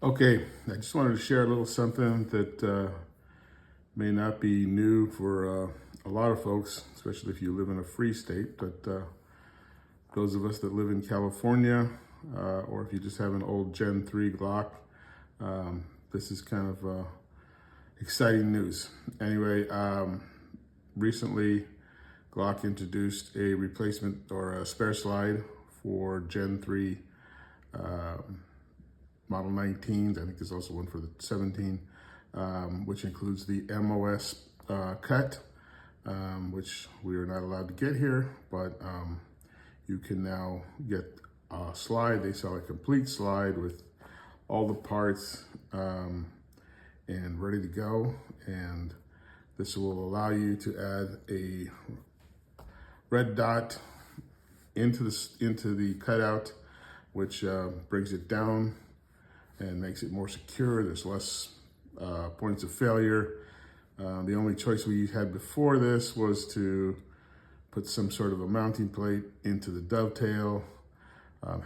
Okay, I just wanted to share a little something that may not be new for a lot of folks, especially if you live in a free state, but those of us that live in California, or if you just have an old Gen 3 Glock, this is kind of exciting news. Anyway, recently Glock introduced a replacement or a spare slide for Gen 3 Model 19s. I think there's also one for the 17, which includes the MOS cut, which we are not allowed to get here, but you can now get a slide. They sell a complete slide with all the parts and ready to go. And this will allow you to add a red dot into the cutout, which brings it down and makes it more secure. There's less points of failure. The only choice we had before this was to put some sort of a mounting plate into the dovetail,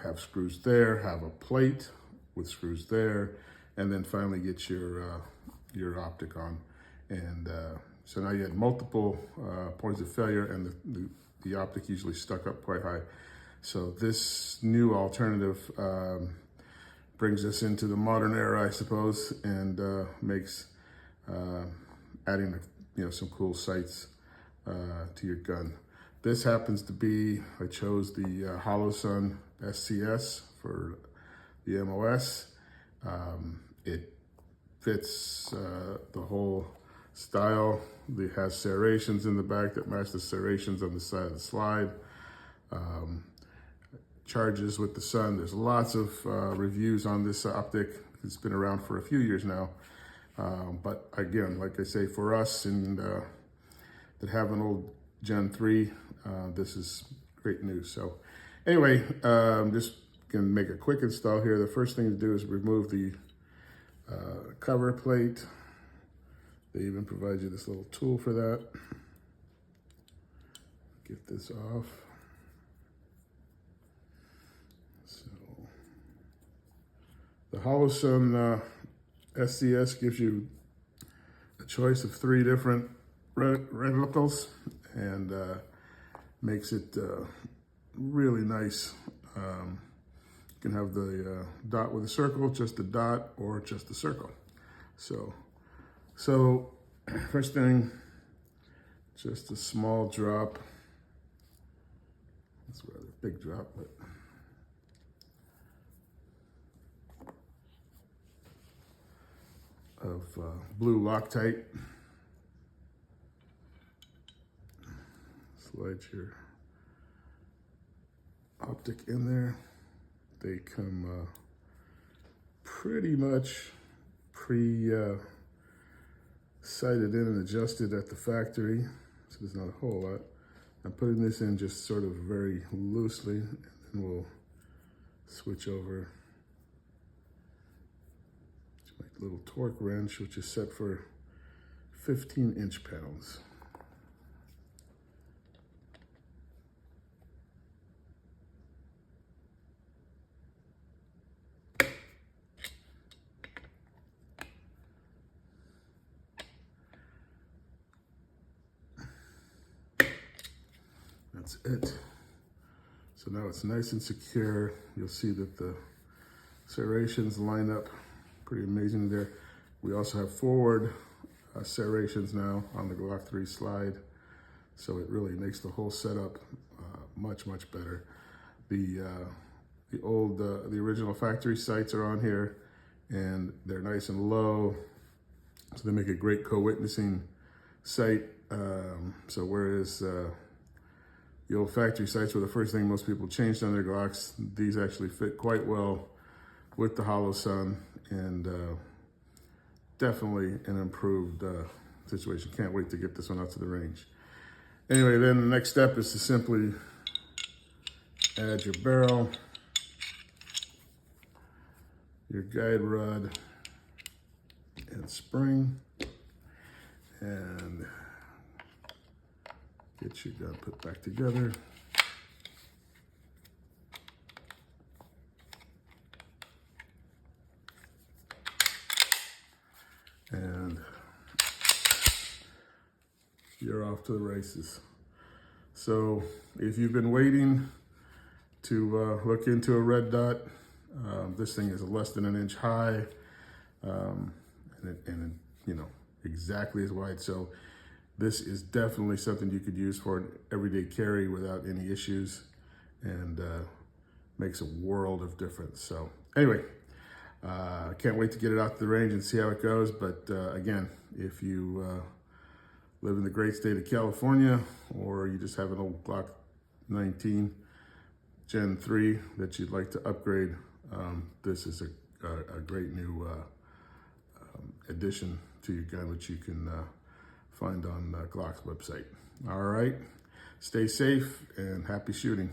have screws there, have a plate with screws there, and then finally get your optic on. And so now you had multiple points of failure, and the optic usually stuck up quite high. So this new alternative brings us into the modern era, I suppose, and makes adding some cool sights to your gun. This happens to be, I chose the Holosun SCS for the MOS. It fits the whole style. It has serrations in the back that match the serrations on the side of the slide. Charges with the sun. There's lots of reviews on this optic. It's been around for a few years now. But again, like I say, for us and that have an old Gen 3, this is great news. So anyway, I'm just gonna make a quick install here. The first thing to do is remove the cover plate. They even provide you this little tool for that. Get this off. So the Holosun SCS gives you a choice of 3 different reticles and makes it really nice. You can have the dot with a circle, just a dot, or just a circle. So first thing, just a small drop. It's a rather big drop, but of blue Loctite. Slide your optic in there. They come pretty much sighted in and adjusted at the factory, so there's not a whole lot. I'm putting this in just sort of very loosely, and then we'll switch over to my little torque wrench, which is set for 15-inch pounds. That's it. So now it's nice and secure. You'll see that the serrations line up pretty amazing there. We also have forward serrations now on the Glock 3 slide. So it really makes the whole setup much better. The original factory sights are on here, and they're nice and low. So they make a great co-witnessing sight. So whereas the old factory sights were the first thing most people changed on their Glocks, these actually fit quite well with the Holosun, and definitely an improved situation. Can't wait to get this one out to the range. Anyway, then the next step is to simply add your barrel, your guide rod, and spring, and get your gun put back together. you're off to the races. So if you've been waiting to look into a red dot, this thing is less than 1 inch high, and you know, exactly as wide. So this is definitely something you could use for an everyday carry without any issues, and makes a world of difference. So anyway, can't wait to get it out to the range and see how it goes. But again, if you live in the great state of California, or you just have an old Glock 19 Gen 3 that you'd like to upgrade, this is a great new addition to your gun, which you can find on Glock's website. All right, stay safe and happy shooting.